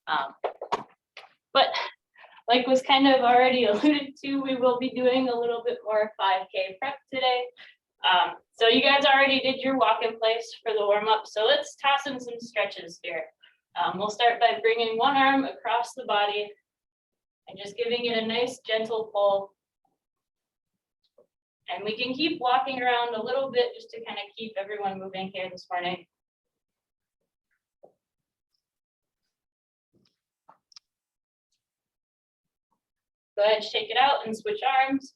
But like was kind of already alluded to, we will be doing a little bit more 5K prep today. So you guys already did your walk in place for the warm up. So let's toss in some stretches here. We'll start by bringing one arm across the body and just giving it a nice gentle pull. And we can keep walking around a little bit just to kind of keep everyone moving here this morning. Go ahead, shake it out and switch arms.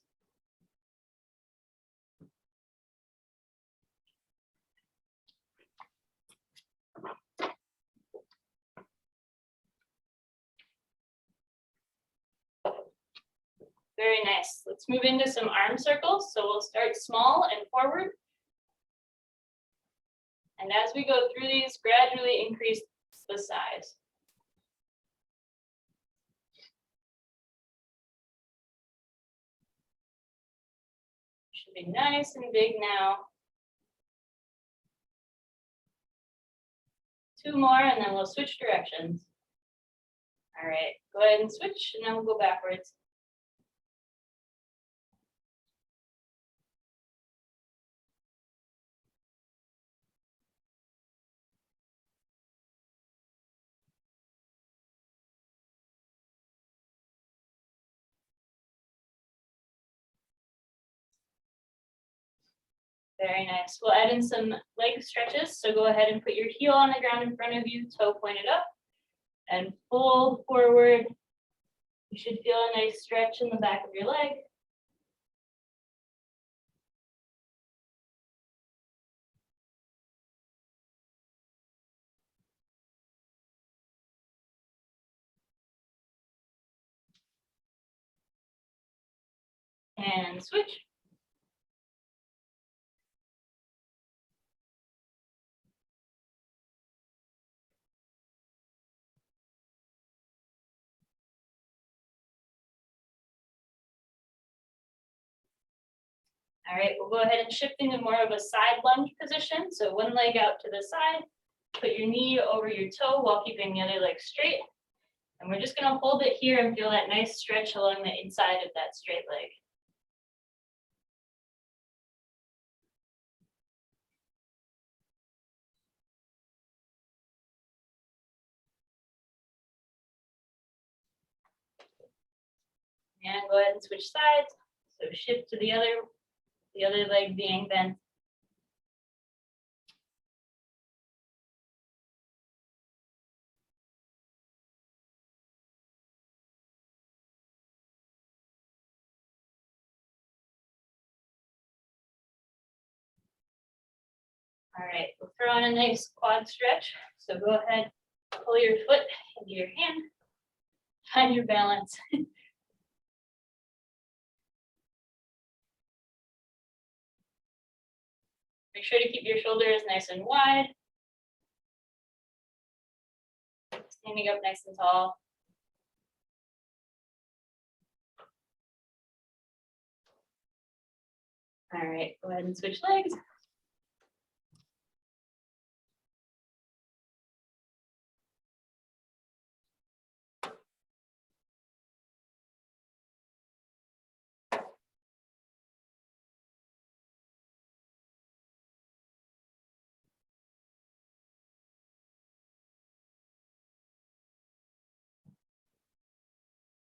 Very nice. Let's move into some arm circles. So we'll start small and forward. And as we go through these, gradually increase the size. Should be nice and big now. 2 more, and then we'll switch directions. All right, go ahead and switch, and then we'll go backwards. Very nice. We'll add in some leg stretches. So go ahead and put your heel on the ground in front of you, toe pointed up, and pull forward. You should feel a nice stretch in the back of your leg. And switch. All right, we'll go ahead and shift into more of a side lunge position. So one leg out to the side, put your knee over your toe while keeping the other leg straight. And we're just gonna hold it here and feel that nice stretch along the inside of that straight leg. And go ahead and switch sides. So shift to the other leg being bent. All right, we'll throw in a nice quad stretch. So go ahead, pull your foot into your hand, find your balance. Make sure to keep your shoulders nice and wide. Standing up nice and tall. All right, go ahead and switch legs.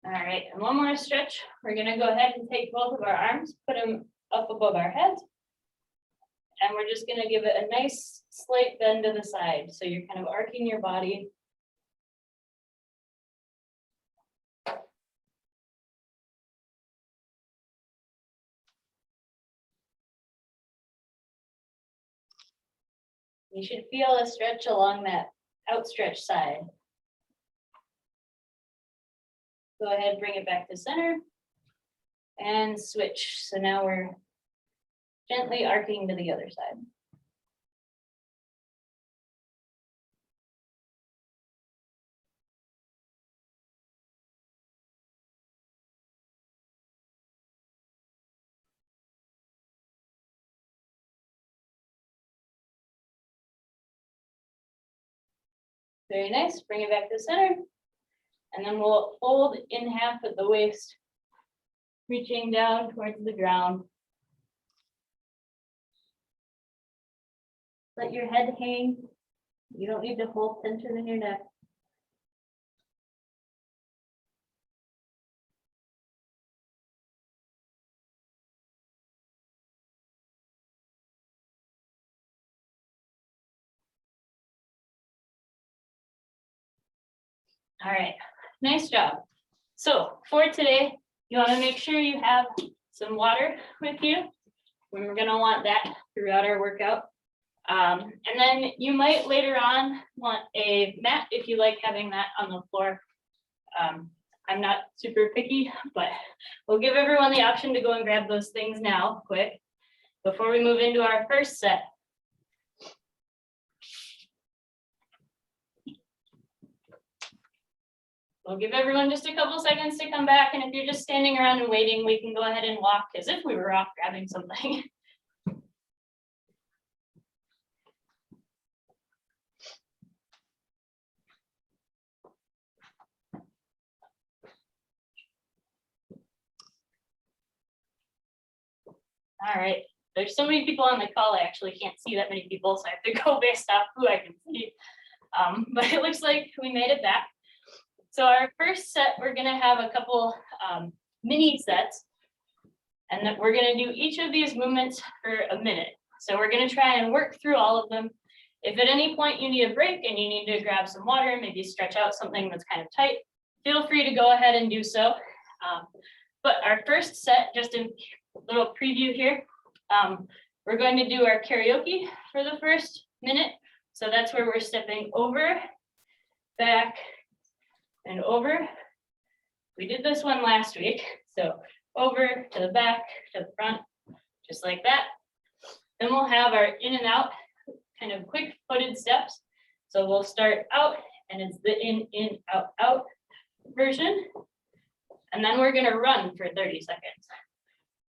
All right, and one more stretch. We're gonna go ahead and take both of our arms, put them up above our heads. And we're just gonna give it a nice slight bend to the side. So you're kind of arcing your body. You should feel a stretch along that outstretched side. Go ahead, bring it back to center and switch. So now we're gently arcing to the other side. Very nice. Bring it back to center And then we'll fold in half at the waist, reaching down towards the ground. Let your head hang. You don't need to hold tension in your neck. All right, nice job. So for today, you want to make sure you have some water with you. We're going to want that throughout our workout. And then you might later on want a mat if you like having that on the floor. I'm not super picky, but we'll give everyone the option to go and grab those things now, quick, before we move into our first set. We'll give everyone just a couple seconds to come back, and if you're just standing around and waiting, we can go ahead and walk as if we were off grabbing something. All right, there's so many people on the call, I actually can't see that many people, so I have to go based off who I can see. But it looks like we made it back. So our first set, we're gonna have a couple mini sets, and that we're gonna do each of these movements for a minute. So we're gonna try and work through all of them. If at any point you need a break and you need to grab some water, maybe stretch out something that's kind of tight, feel free to go ahead and do so. But our first set, just a little preview here, we're going to do our karaoke for the first minute. So that's where we're stepping over, back, and over. We did this one last week. So over to the back, to the front, just like that. Then we'll have our in and out kind of quick footed steps. So we'll start out and it's the in, out, out version. And then we're gonna run for 30 seconds.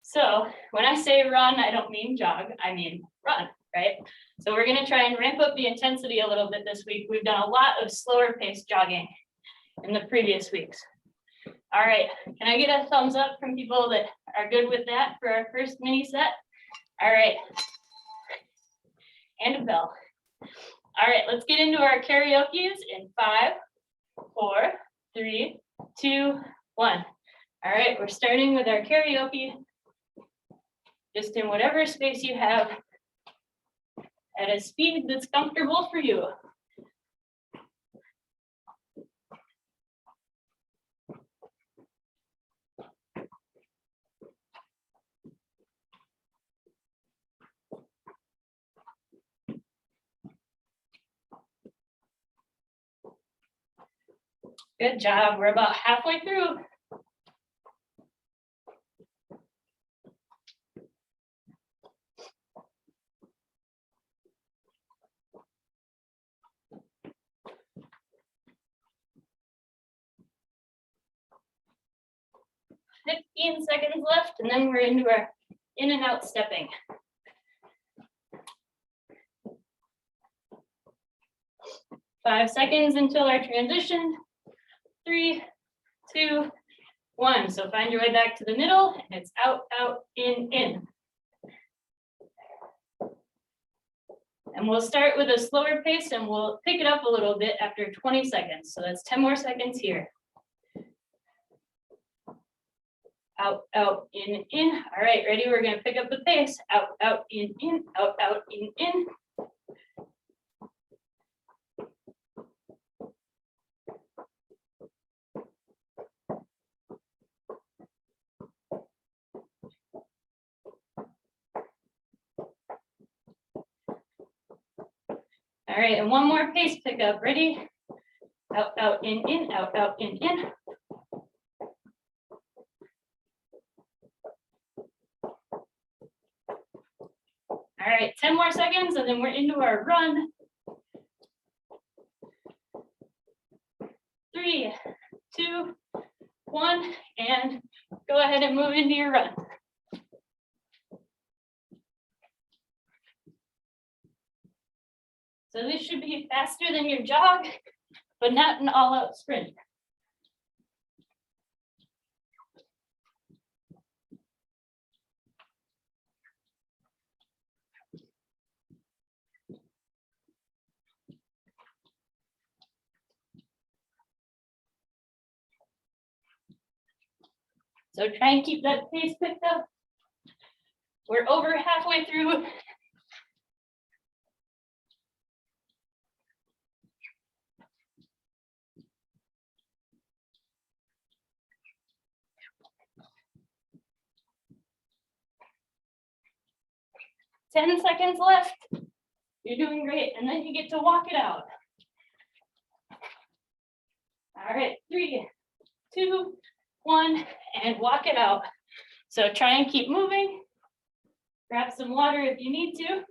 So when I say run, I don't mean jog, I mean run, right? So we're gonna try and ramp up the intensity a little bit this week. We've done a lot of slower paced jogging in the previous weeks. All right, can I get a thumbs up from people that are good with that for our first mini set? All right, and a bell. All right, let's get into our karaoke's in 5, 4, 3, 2, 1. All right, we're starting with our karaoke, just in whatever space you have, at a speed that's comfortable for you. Good job, we're about halfway through. "15 seconds left, and then we're into our in and out stepping. "5 seconds until our transition. 3, 2, 1. So find your way back to the middle, and it's out, out, in. And we'll start with a slower pace, and we'll pick it up a little bit after 20 seconds. So that's 10 more seconds here. Out, out, in. All right, ready? We're gonna pick up the pace. Out, out, in, out, out, in. All right, and one more pace pickup. Ready? Out, out, in, out, out, in. All right, 10 more seconds, and then we're into our run. 3, 2, 1, and go ahead and move into your run. So this should be faster than your jog, but not an all-out sprint. So try and keep that pace picked up. We're over halfway through. Ten seconds left. You're doing great. And then you get to walk it out. All right, 3, 2, 1, and walk it out. So try and keep moving. Grab some water if you need to.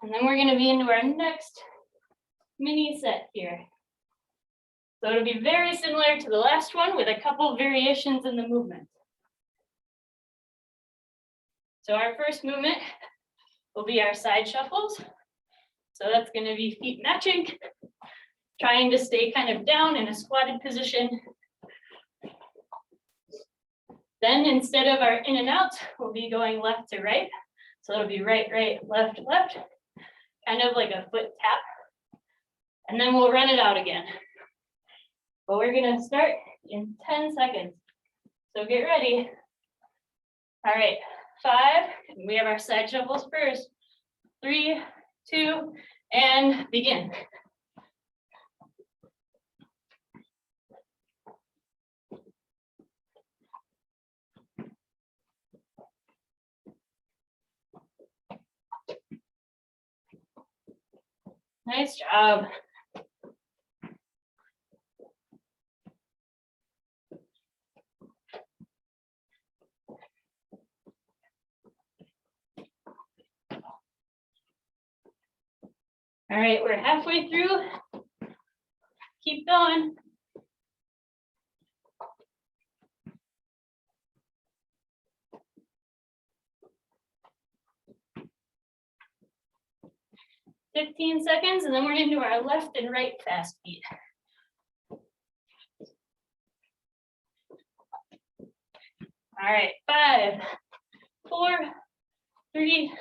And then we're going to be into our next mini set here. So it'll be very similar to the last one with a couple variations in the movement. So our first movement will be our side shuffles. So that's going to be feet matching, trying to stay kind of down in a squatted position. Then instead of our in and out, we'll be going left to right. So it'll be right, right, left, left, kind of like a foot tap. And then we'll run it out again. But we're going to start in 10 seconds. So get ready. All right, 5, and we have our side shuffles first. 3, 2, and begin. Nice job. All right, we're halfway through. Keep going. "15 seconds, and then we're into our left and right fast feet. All right, 5, 4, 3,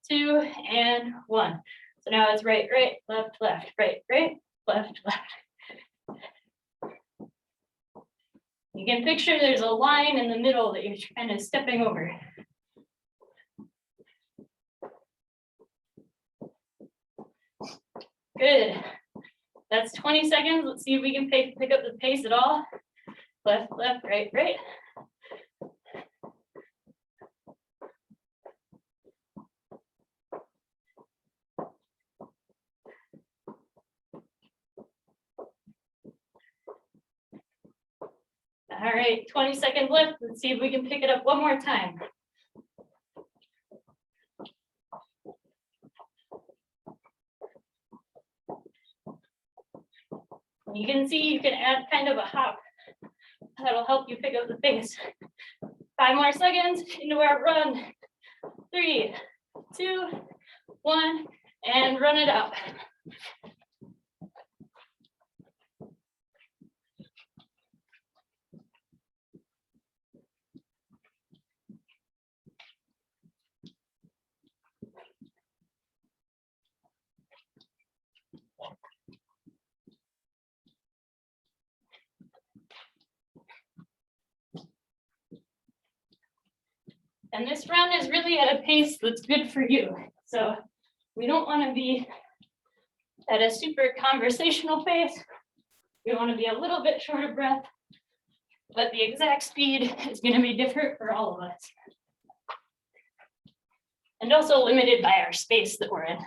2, and 1. So now it's right, right, left, left, right, right, left, left. You can picture there's a line in the middle that you're kind of stepping over. Good. That's 20 seconds. Let's see if we can pick up the pace at all. Left, left, right, right. All right, 20 seconds left. Let's see if we can pick it up one more time. You can see you can add kind of a hop. That'll help you pick up the pace. 5 more seconds into our run. 3, 2, 1, and run it out. And this run is really at a pace that's good for you. So we don't want to be at a super conversational pace. We want to be a little bit short of breath, but the exact speed is going to be different for all of us. And also limited by our space that we're in.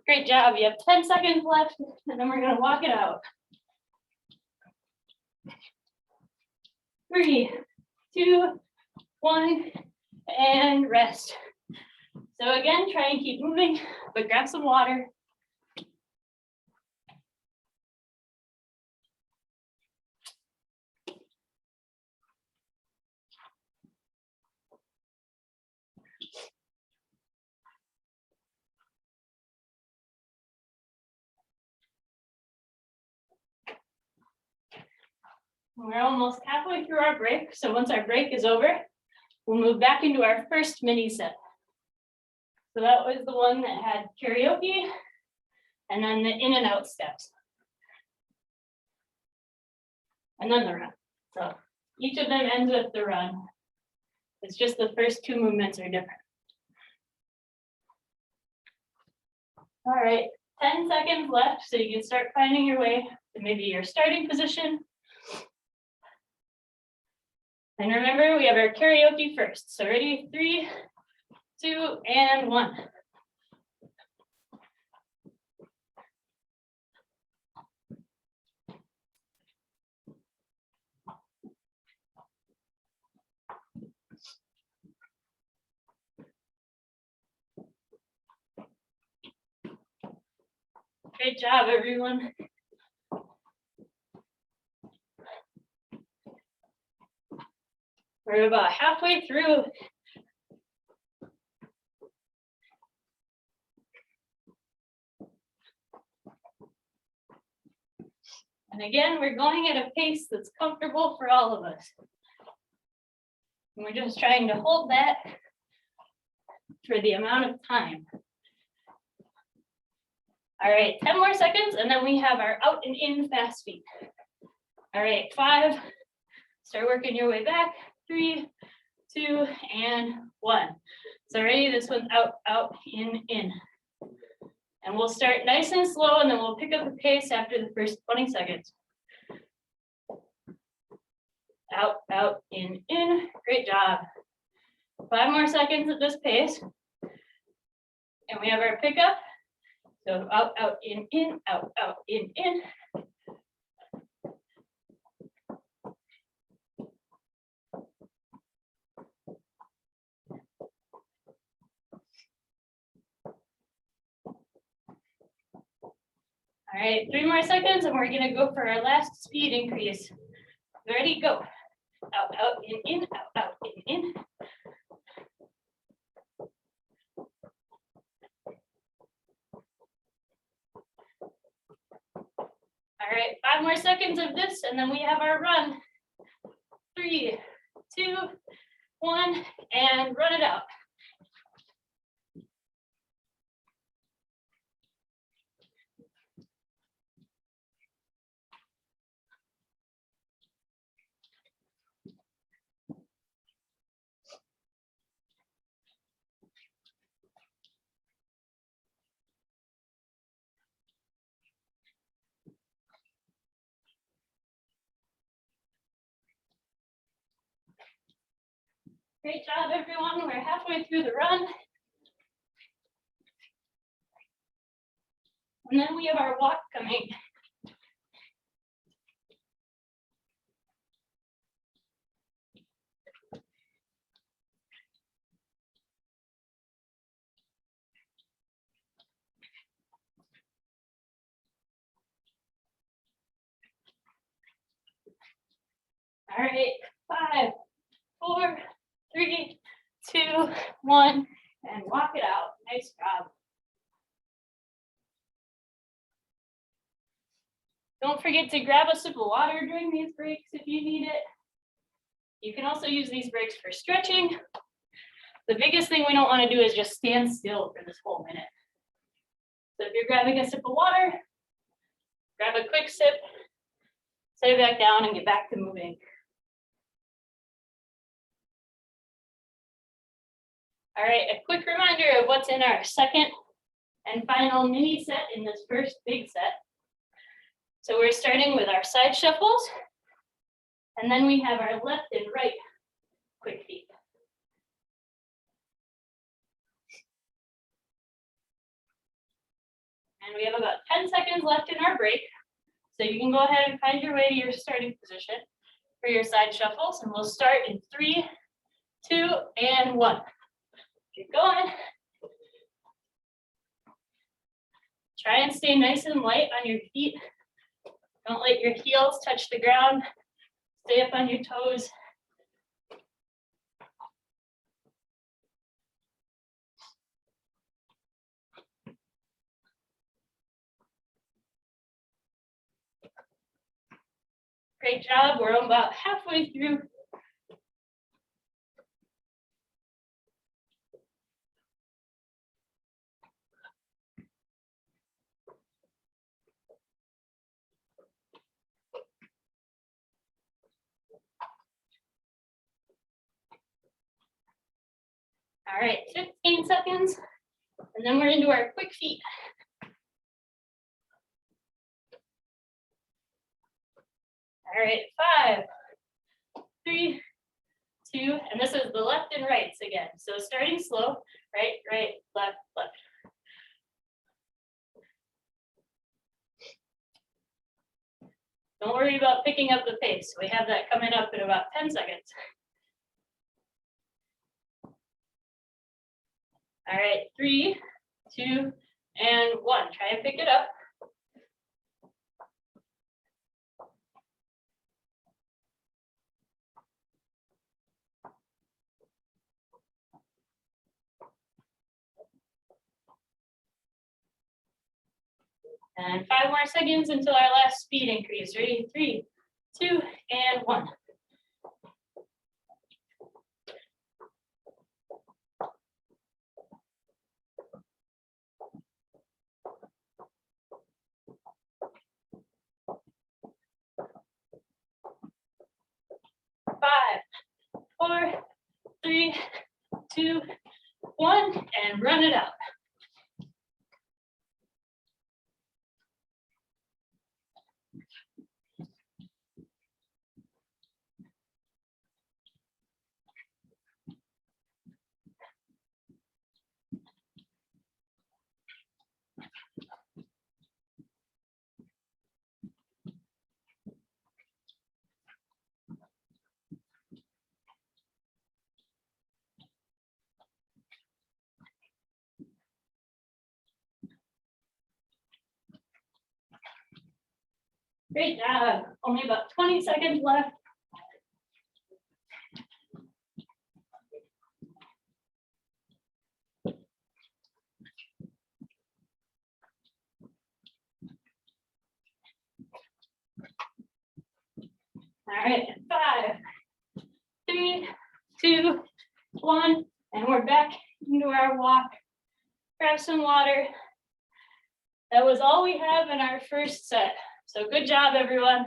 Great job. You have 10 seconds left, and then we're going to walk it out. 3, 2, 1, and rest. So again, try and keep moving, but grab some water. We're almost halfway through our break. So once our break is over, We'll move back into our first mini set. So that was the one that had karaoke and then the in and out steps. And then the run. So each of them ends with the run. It's just the first two movements are different. All right, 10 seconds left, so you can start finding your way to maybe your starting position. And remember, we have our karaoke first. So ready, 3, 2, and 1. Great job, everyone. We're about halfway through. And again, we're going at a pace that's comfortable for all of us. And we're just trying to hold that for the amount of time. All right, 10 more seconds, and then we have our out and in fast feet. All right, 5, start working your way back, 3, 2, and 1. So ready, this one's out, out, in. And we'll start nice and slow, and then we'll pick up the pace after the first 20 seconds. Out, out, in, great job. 5 more seconds at this pace. And we have our pickup. So out, out, in, out, out, in. All right, 3 more seconds, and we're gonna go for our last speed increase. Ready, go. Out, out, in, out, out, in. All right, 5 more seconds of this, and then we have our run. 3, 2, 1, and run it out. Great job, everyone. We're halfway through the run. And then we have our walk coming. All right, 5, 4, 3, 2, 1, and walk it out. Nice job. Don't forget to grab a sip of water during these breaks if you need it. You can also use these breaks for stretching. The biggest thing we don't want to do is just stand still for this whole minute. So if you're grabbing a sip of water, grab a quick sip, set it back down, and get back to moving. All right, a quick reminder of what's in our second and final mini set in this first big set. So we're starting with our side shuffles, and then we have our left and right quick feet. And we have about 10 seconds left in our break. So you can go ahead and find your way to your starting position for your side shuffles, and we'll start in 3, 2, and 1. Keep going. Try and stay nice and light on your feet. Don't let your heels touch the ground. Stay up on your toes. Great job. We're about halfway through. All right, 15 seconds, and then we're into our quick feet. All right, 5, 3, 2, and this is the left and rights again. So starting slow, right, right, left, left. Don't worry about picking up the pace. We have that coming up in about 10 seconds. All right, 3, 2, and 1. Try and pick it up. And 5 more seconds until our last speed increase. Ready? 3, 2, and 1. Five, 4, 3, 2, 1, and run it out. Great job. Only about 20 seconds left. All right, 5, 3, 2, 1, and we're back into our walk. Grab some water. That was all we have in our first set. So good job, everyone.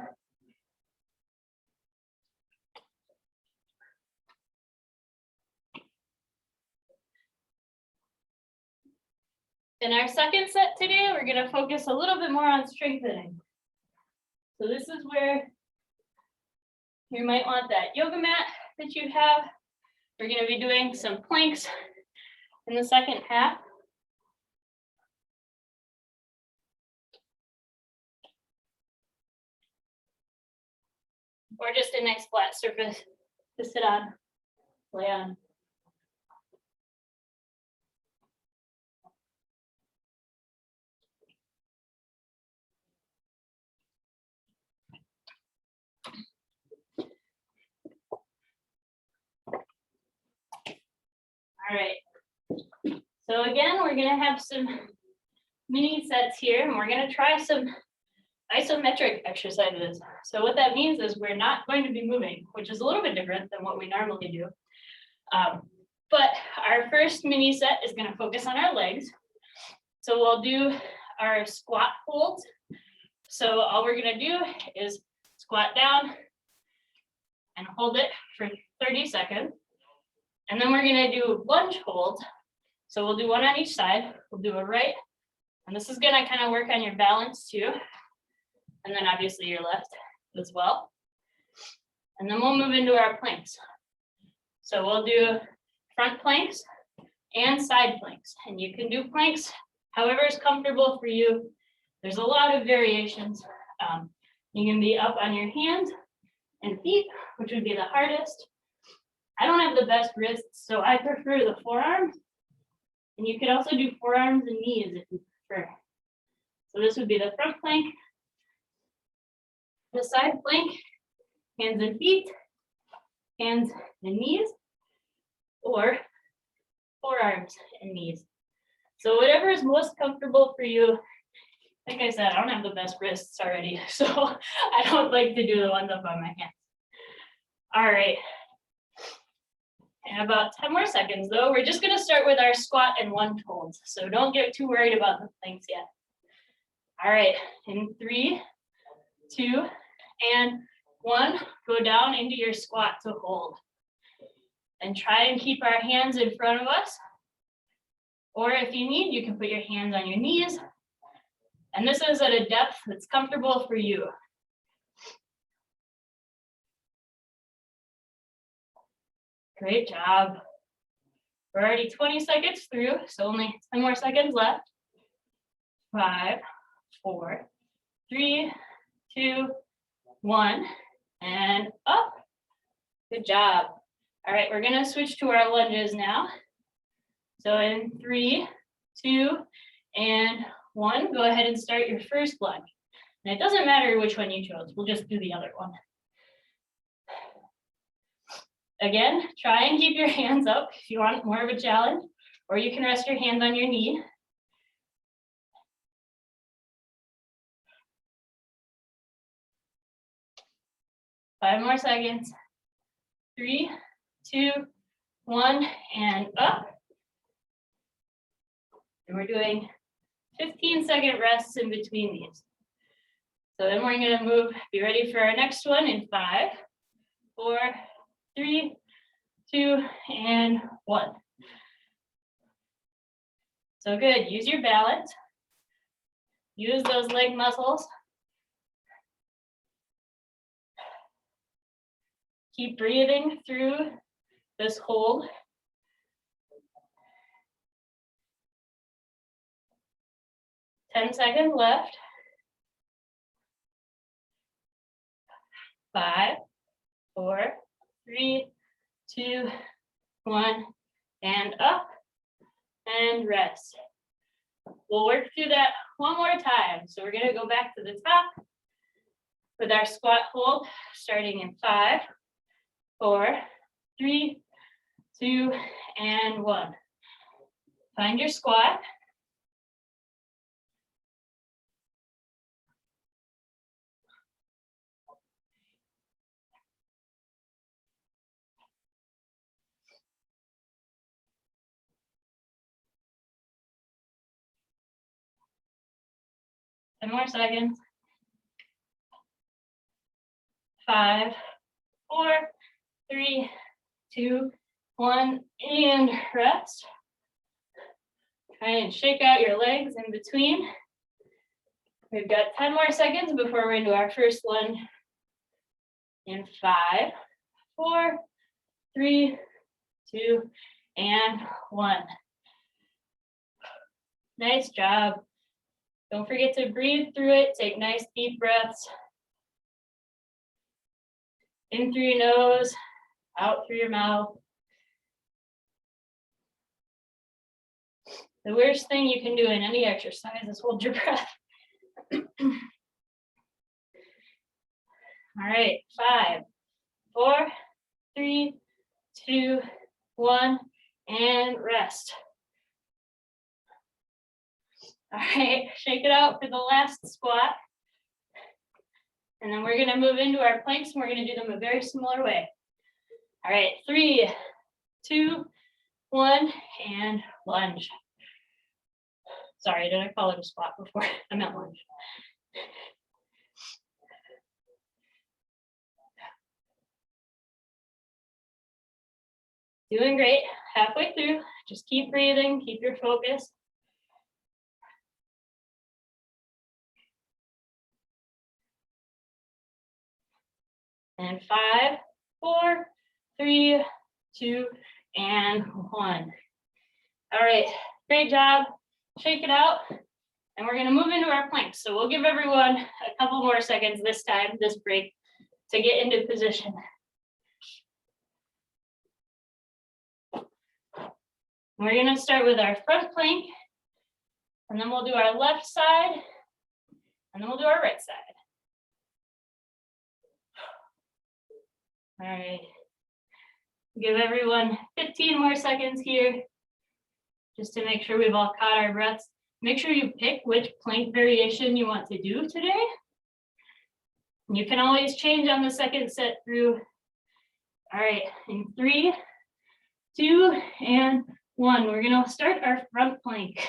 In our second set today, we're going to focus a little bit more on strengthening. So this is where you might want that yoga mat that you have. We're going to be doing some planks in the second half. Or just a nice flat surface to sit on, lay on. All right. So again, we're going to have some mini sets here, and we're going to try some isometric exercises. So what that means is we're not going to be moving, which is a little bit different than what we normally do. But our first mini set is going to focus on our legs. So we'll do our squat holds. So all we're going to do is squat down and hold it for 30 seconds. And then we're going to do lunge holds. So we'll do one on each side. We'll do a right. And this is going to kind of work on your balance too. And then obviously your left as well. And then we'll move into our planks. So we'll do front planks and side planks. And you can do planks however is comfortable for you. There's a lot of variations. You can be up on your hands and feet, which would be the hardest. I don't have the best wrists, so I prefer the forearms. And you could also do forearms and knees if you prefer. So this would be the front plank, the side plank, hands and feet, hands and knees, or forearms and knees. So whatever is most comfortable for you. Like I said, I don't have the best wrists already, so I don't like to do the ones up on my hands. All right. And about 10 more seconds though. We're just gonna start with our squat and lunge holds. So don't get too worried about the planks yet. All right, in 3, 2, and 1, go down into your squat to hold. And try and keep our hands in front of us. Or if you need, you can put your hands on your knees. And this is at a depth that's comfortable for you. Great job. We're already 20 seconds through, so only 10 more seconds left. 5, 4, 3, 2, 1, and up. Good job. All right, we're gonna switch to our lunges now. So in 3, 2, and 1, go ahead and start your first lunge. And it doesn't matter which one you chose, we'll just do the other one. Again, try and keep your hands up if you want more of a challenge, or you can rest your hands on your knee. Five more seconds. 3, 2, 1, and up. And we're doing 15-second rests in between these. So then we're gonna move, be ready for our next one in 5, 4, 3, 2, and 1. So good, use your balance. Use those leg muscles. Keep breathing through this hold. Ten seconds left. 5, 4, 3, 2, 1, and up, and rest. We'll work through that one more time. So we're gonna go back to the top with our squat hold, starting in 5, 4, 3, 2, and 1. Find your squat. Ten more seconds. 5, 4, 3, 2, 1, and rest. Try and shake out your legs in between. We've got 10 more seconds before we're into our first lunge. In 5, 4, 3, 2, and 1. Nice job. Don't forget to breathe through it. Take nice deep breaths. In through your nose, out through your mouth. The worst thing you can do in any exercise is hold your breath. All right, 5, 4, 3, 2, 1, and rest. All right, shake it out for the last squat. And then we're gonna move into our planks and we're gonna do them a very similar way. All right, 3, 2, 1, and lunge. Sorry, did I call it a squat before? I meant lunge. Doing great, halfway through. Just keep breathing, keep your focus. And 5, 4, 3, 2, and 1. All right, great job. Shake it out. And we're gonna move into our planks. So we'll give everyone a couple more seconds this time, this break, to get into position. We're gonna start with our front plank, and then we'll do our left side, and then we'll do our right side. All right. Give everyone 15 more seconds here, just to make sure we've all caught our breaths. Make sure you pick which plank variation you want to do today. You can always change on the second set through. All right, in 3, 2, and 1, we're gonna start our front plank.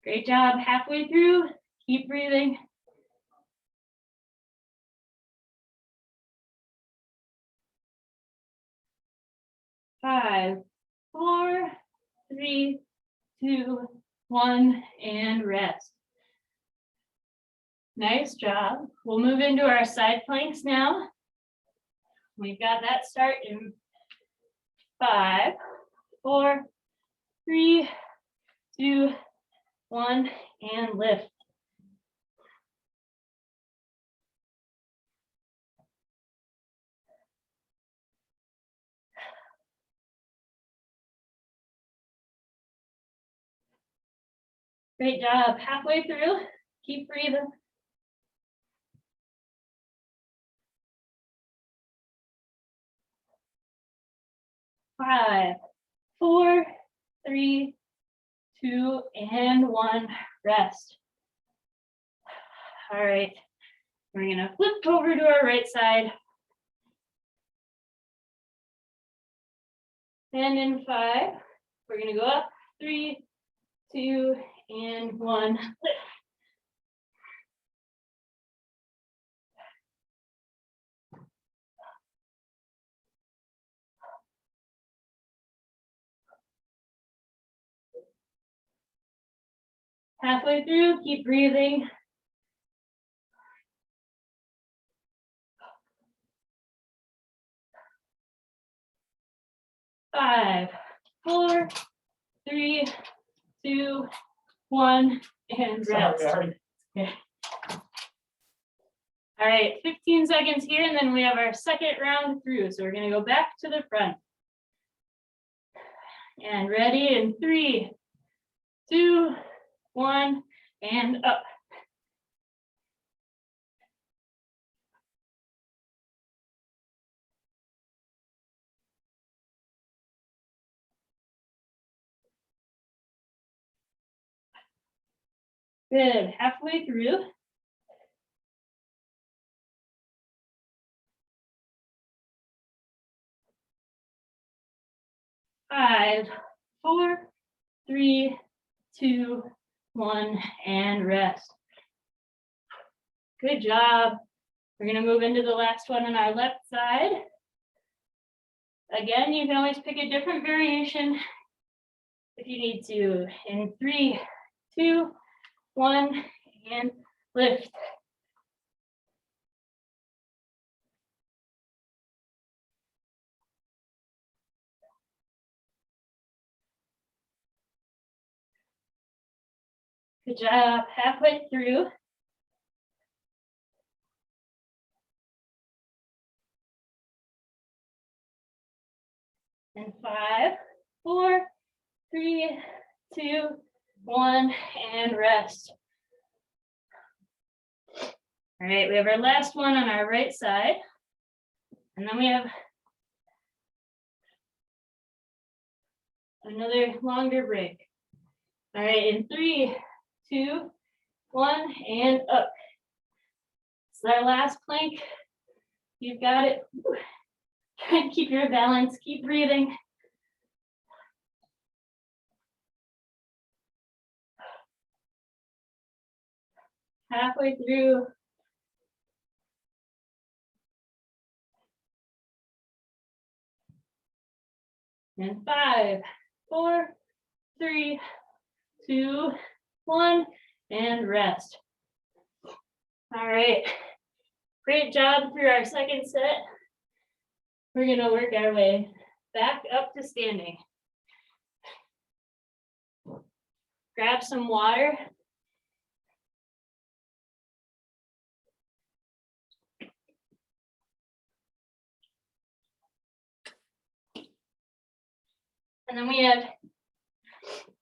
Great job. Halfway through, keep breathing. 5, 4, 3, 2, 1, and rest. Nice job. We'll move into our side planks now. We've got that start in 5, 4, 3, 2, 1, and lift. Great job. Halfway through, keep breathing. 5, 4, 3, 2, and 1, rest. All right, we're gonna flip over to our right side. And in 5, we're gonna go up, 3, 2, and 1, lift. Halfway through, keep breathing. 5, 4, 3, 2, 1, and rest. Okay. All right, 15 seconds here, and then we have our second round through. So we're gonna go back to the front. And ready in 3, 2, 1, and up. Good, halfway through. 5, 4, 3, 2, 1, and rest. Good job. We're gonna move into the last one on our left side. Again, you can always pick a different variation if you need to. In 3, 2, 1, and lift. Good job. Halfway through. And 5, 4, 3, 2, 1, and rest. All right, we have our last one on our right side. And then we have another longer break. All right, in 3, 2, 1, and up. This is our last plank. You've got it. Try and keep your balance, keep breathing. Halfway through. And 5, 4, 3, 2, 1, and rest. All right, great job through our second set. We're gonna work our way back up to standing. Grab some water. And then we have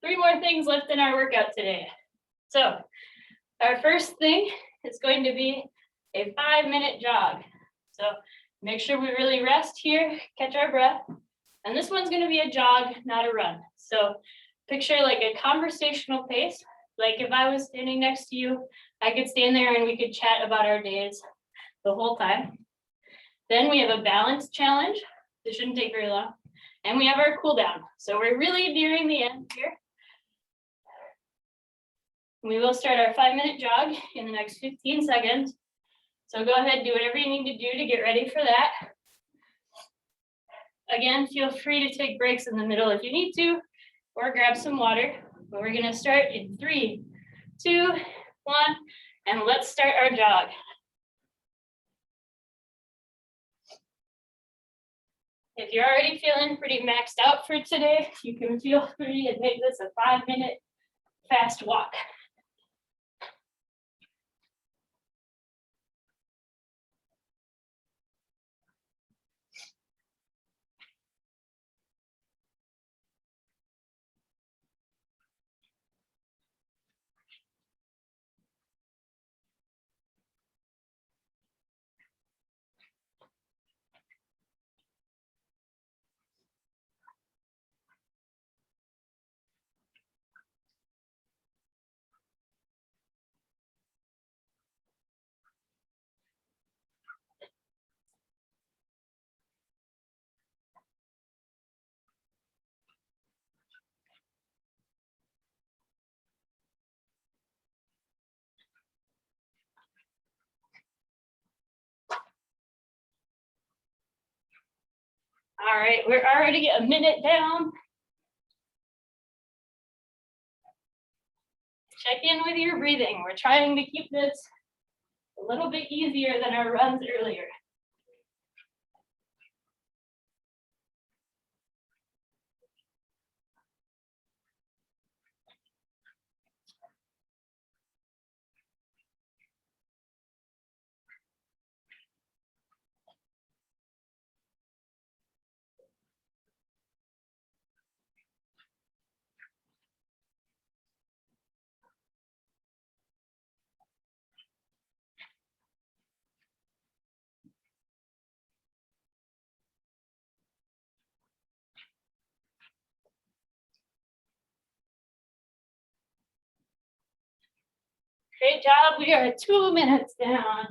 3 more things left in our workout today. So our first thing is going to be a 5-minute jog. So make sure we really rest here, catch our breath. And this one's going to be a jog, not a run. So picture like a conversational pace. Like if I was standing next to you, I could stand there and we could chat about our days the whole time. Then we have a balance challenge. This shouldn't take very long. And we have our cool down. So we're really nearing the end here. We will start our 5-minute jog in the next 15 seconds. So go ahead, do whatever you need to do to get ready for that. Again, feel free to take breaks in the middle if you need to, or grab some water. But we're gonna start in 3, 2, 1, and let's start our jog. If you're already feeling pretty maxed out for today, you can feel free to make this a 5-minute fast walk. All right, we're already a minute down. Check in with your breathing. We're trying to keep this a little bit easier than our runs earlier. Great job. We are 2 minutes down.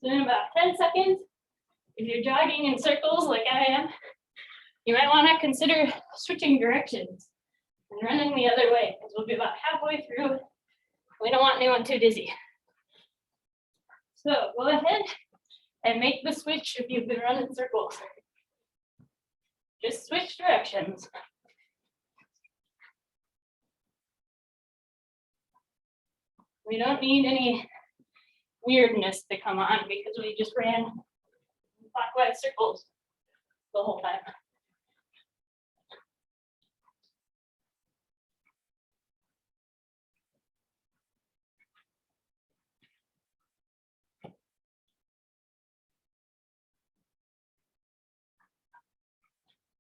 So in about 10 seconds, if you're jogging in circles like I am, you might want to consider switching directions and running the other way, because we'll be about halfway through. We don't want anyone too dizzy. So go ahead and make the switch if you've been running circles. Just switch directions. We don't need any weirdness to come on because we just ran clockwise circles the whole time.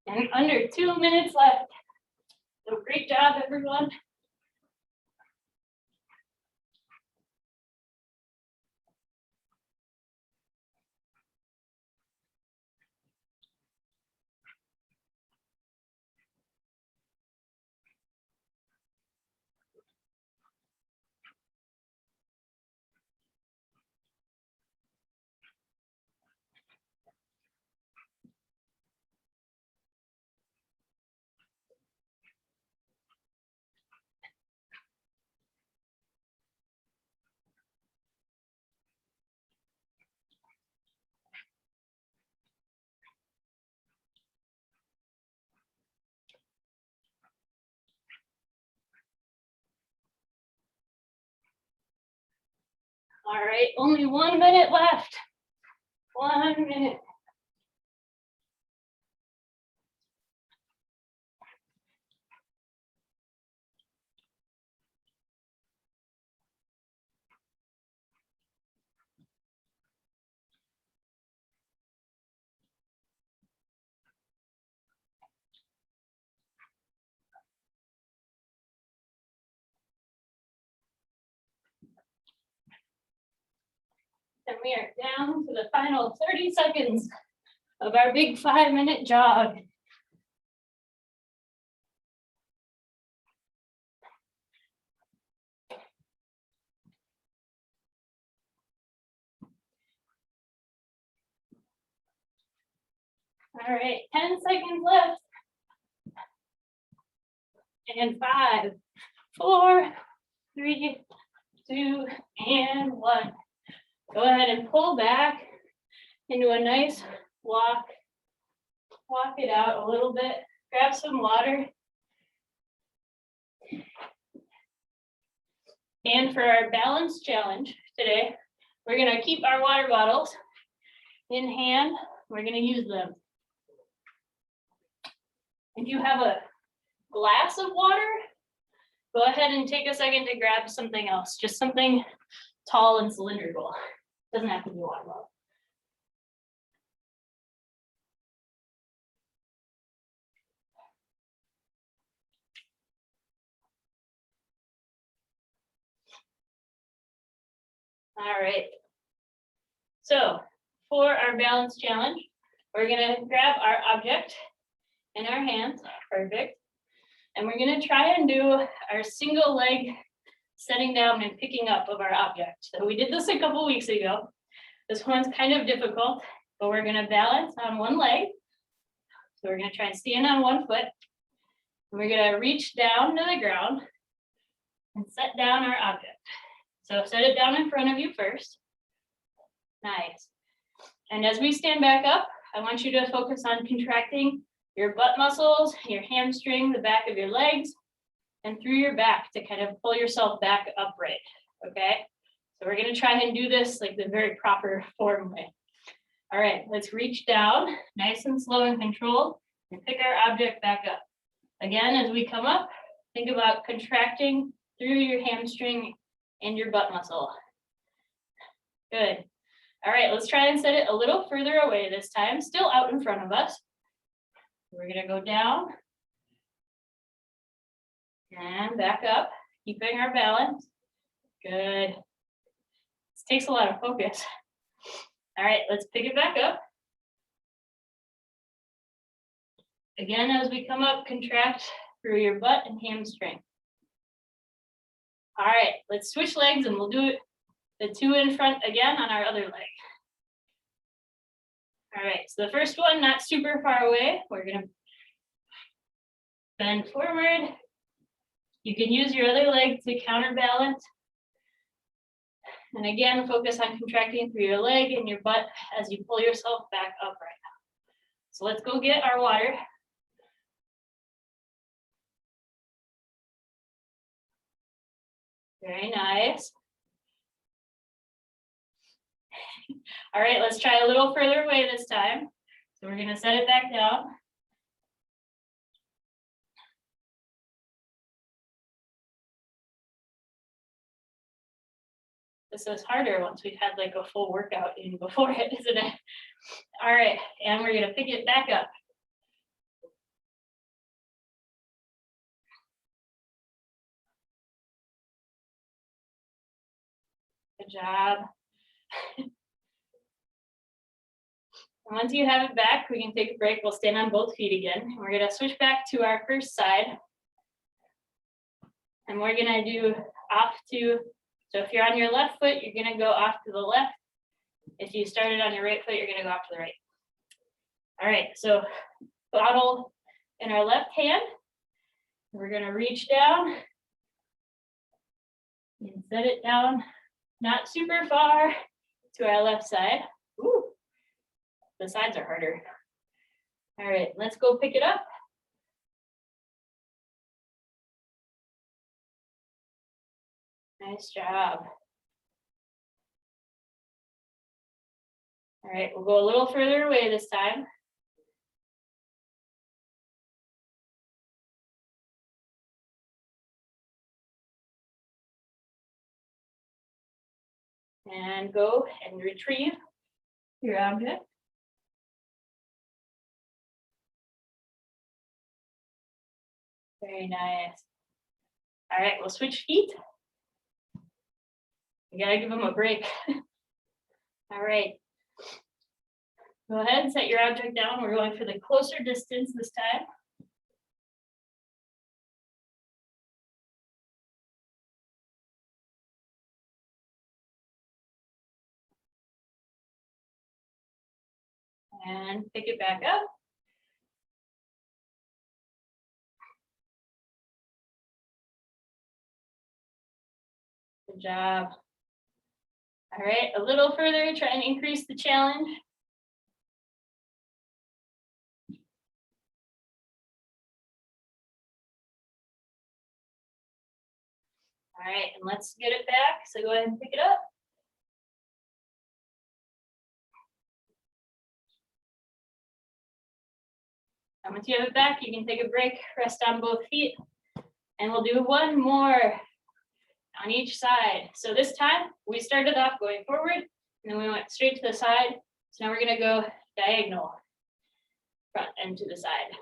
And under 2 minutes left. So great job, everyone. All right, only 1 minute left. 1 minute. And we are down to the final 30 seconds of our big 5-minute jog. All right, 10 seconds left. And 5, 4, 3, 2, and 1. Go ahead and pull back into a nice walk. Walk it out a little bit. Grab some water. And for our balance challenge today, we're gonna keep our water bottles in hand. We're gonna use them. If you have a glass of water, go ahead and take a second to grab something else, just something tall and cylindrical. Doesn't have to be water bottle. All right. So for our balance challenge, we're gonna grab our object in our hands, perfect. And we're gonna try and do our single leg setting down and picking up of our object. So we did this a couple weeks ago. This one's kind of difficult, but we're gonna balance on one leg. So we're gonna try and stand on one foot. And we're gonna reach down to the ground and set down our object. So set it down in front of you first. Nice. And as we stand back up, I want you to focus on contracting your butt muscles, your hamstring, the back of your legs, and through your back to kind of pull yourself back upright, okay? So we're gonna try and do this like the very proper form way. All right, let's reach down, nice and slow and controlled, and pick our object back up. Again, as we come up, think about contracting through your hamstring and your butt muscle. Good. All right, let's try and set it a little further away this time, still out in front of us. We're gonna go down and back up, keeping our balance. Good. This takes a lot of focus. All right, let's pick it back up. Again, as we come up, contract through your butt and hamstring. All right, let's switch legs and we'll do it the two in front again on our other leg. All right, so the first one, not super far away. We're gonna bend forward. You can use your other leg to counterbalance. And again, focus on contracting through your leg and your butt as you pull yourself back upright. So let's go get our water. Very nice. All right, let's try a little further away this time. So we're gonna set it back down. This is harder once we've had like a full workout in before it, isn't it? All right, and we're gonna pick it back up. Good job. And once you have it back, we can take a break. We'll stand on both feet again. And we're gonna switch back to our first side. And we're gonna do off to, so if you're on your left foot, you're gonna go off to the left. If you started on your right foot, you're gonna go off to the right. All right, so bottle in our left hand. We're gonna reach down and set it down, not super far to our left side. Ooh, the sides are harder. All right, let's go pick it up. Nice job. All right, we'll go a little further away this time. And go and retrieve your object. Very nice. All right, we'll switch feet. You gotta give them a break. All right. Go ahead and set your object down. We're going for the closer distance this time. And pick it back up. Good job. All right, a little further, try and increase the challenge. All right, and let's get it back. So go ahead and pick it up. And once you have it back, you can take a break, rest on both feet, and we'll do one more on each side. So this time we started off going forward, and then we went straight to the side. So now we're gonna go diagonal, front and to the side.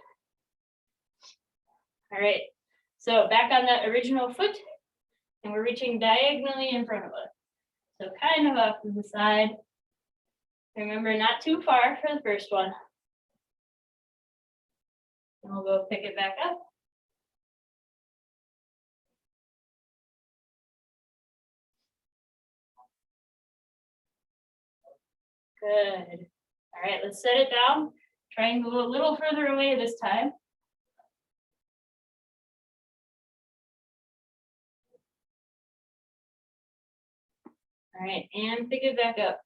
All right, so back on that original foot, and we're reaching diagonally in front of us. So kind of off to the side. Remember, not too far for the first one. And we'll go pick it back up. Good. All right, let's set it down. Try and go a little further away this time. All right, and pick it back up.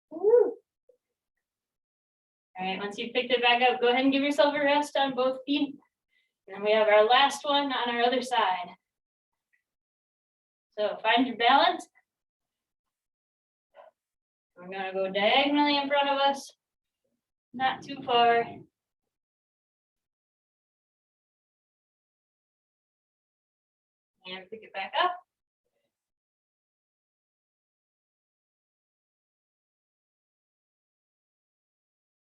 Woo. All right, once you've picked it back up, go ahead and give yourself a rest on both feet. And then we have our last one on our other side. So find your balance. We're gonna go diagonally in front of us, not too far. And pick it back up.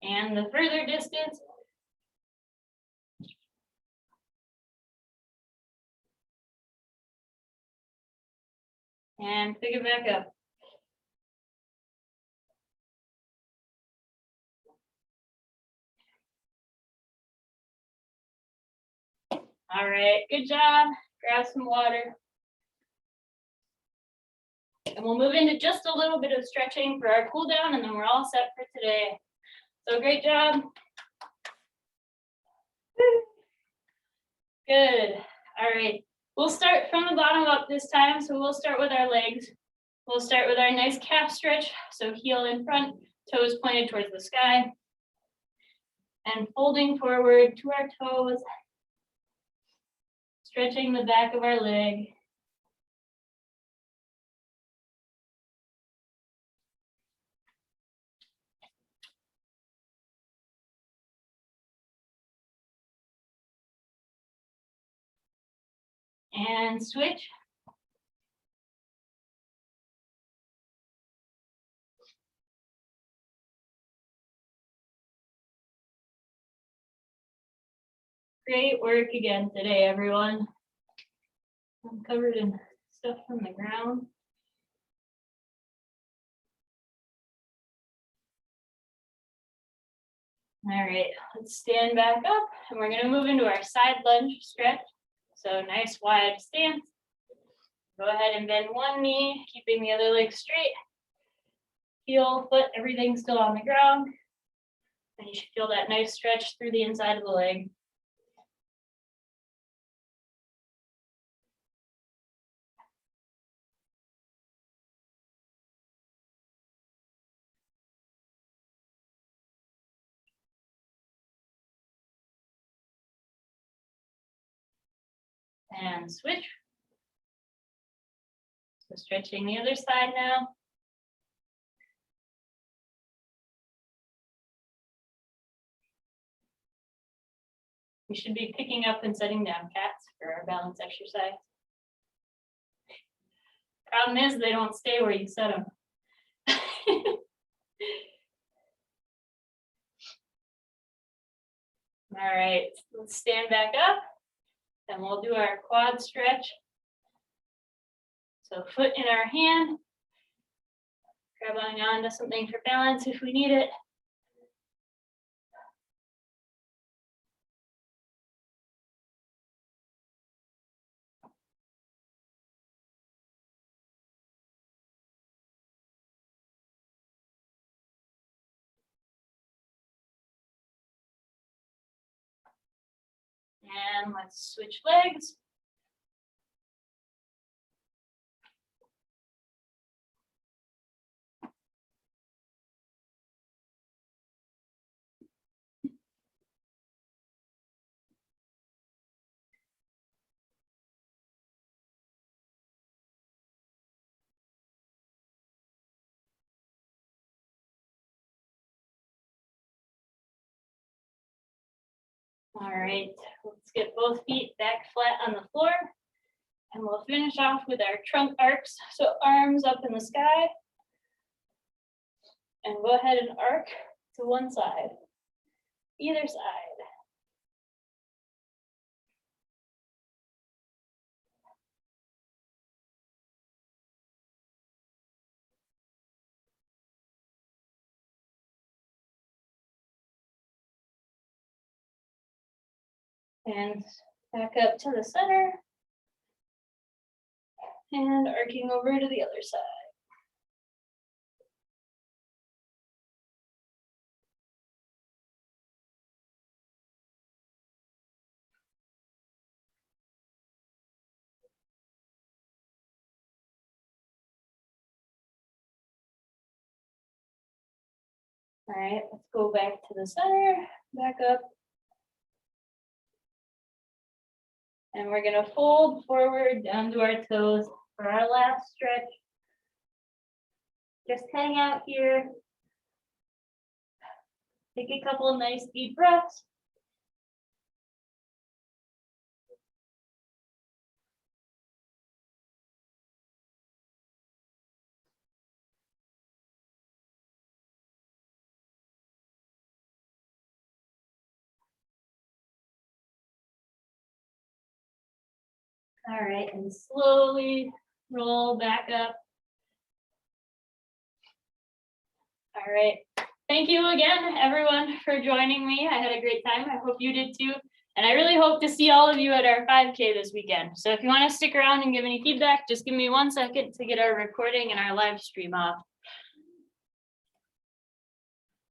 And the further distance. And pick it back up. All right, good job. Grab some water. And we'll move into just a little bit of stretching for our cool down, and then we're all set for today. So great job. Good. All right. We'll start from the bottom up this time. So we'll start with our legs. We'll start with our nice calf stretch. So heel in front, toes pointed towards the sky. And folding forward to our toes. Stretching the back of our leg. And switch. Great work again today, everyone. I'm covered in stuff from the ground. All right, let's stand back up, and we're gonna move into our side lunge stretch. So nice wide stance. Go ahead and bend one knee, keeping the other leg straight. Heel, foot, everything still on the ground. And you should feel that nice stretch through the inside of the leg. And switch. So stretching the other side now. We should be picking up and setting down cats for our balance exercise. Problem is, they don't stay where you set them. All right, let's stand back up, and we'll do our quad stretch. So foot in our hand, grabbing onto something for balance if we need it. And let's switch legs. All right, let's get both feet back flat on the floor. And we'll finish off with our trunk arcs. So arms up in the sky. And go ahead and arc to one side, either side. And back up to the center. And arcing over to the other side. All right, let's go back to the center, back up. And we're gonna fold forward down to our toes for our last stretch. Just hang out here. Take a couple of nice deep breaths. All right, and slowly roll back up. All right, thank you again, everyone, for joining me. I had a great time. I hope you did too. And I really hope to see all of you at our 5K this weekend. So if you want to stick around and give any feedback, just give me 1 second to get our recording and our live stream off.